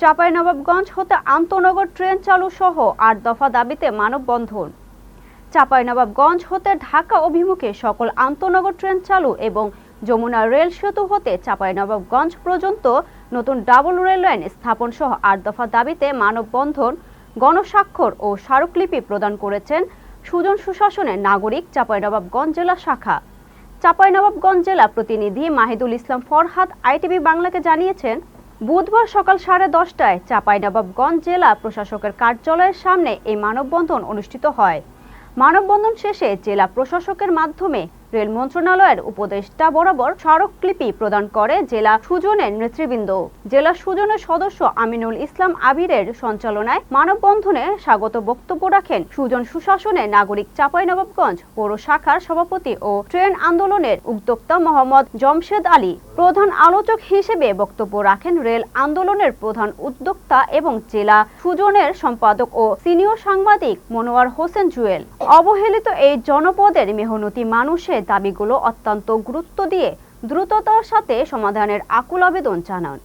চাঁপাইনবাবগঞ্জ হতে আন্তনগর ট্রেন চালু সহ ৮ দফা দাবিতে মানববন্ধন। চাঁপাইনবাবগঞ্জ হতে ঢাকা অভিমুখে সকল আন্তনগর ট্রেন চালু এবং যমুনা রেল সেতু হতে চাঁপাইনবাবগঞ্জ পর্যন্ত নতুন ডাবল রেল লাইন স্থাপন সহ ৮ দফা দাবিতে মানববন্ধন, গণস্বাক্ষর ও স্মারকলিপি প্রদান করেছেন সুজন সুশাসনের নাগরিক চাঁপাইনবাবগঞ্জ জেলা শাখা। চাঁপাইনবাবগঞ্জ জেলা প্রতিনিধি মাহিদুল ইসলাম ফরহাদ আইটিভি বাংলাকে জানিয়েছেন, বুধবার সকাল 10:30টায় চাঁপাইনবাবগঞ্জ জেলা প্রশাসকের কার্যালয়ের সামনে এই মানববন্ধন অনুষ্ঠিত হয়। মানববন্ধন শেষে জেলা প্রশাসকের মাধ্যমে রেল মন্ত্রণালয়ের উপদেষ্টা বরাবর স্মারকলিপি প্রদান করে জেলা সুজনের নেতৃবৃন্দ। জেলা সুজনের সদস্য আমিনুল ইসলাম আবিরের সঞ্চালনায় মানববন্ধনে স্বাগত বক্তব্য রাখেন সুজন সুশাসনের নাগরিক চাঁপাইনবাবগঞ্জ পৌর শাখার সভাপতি ও ট্রেন আন্দোলনের উদ্যোক্তা মোহাম্মদ জমশেদ আলী। প্রধান আলোচক হিসেবে বক্তব্য রাখেন রেল আন্দোলনের প্রধান উদ্যোক্তা এবং জেলা সুজনের সম্পাদক ও সিনিয়র সাংবাদিক মনোয়ার হোসেন জুয়েল। অবহেলিত এই জনপদের মেহনতি মানুষের দাবিগুলো অত্যন্ত গুরুত্ব দিয়ে দ্রুততার সাথে সমাধানের আকুল আবেদন জানান।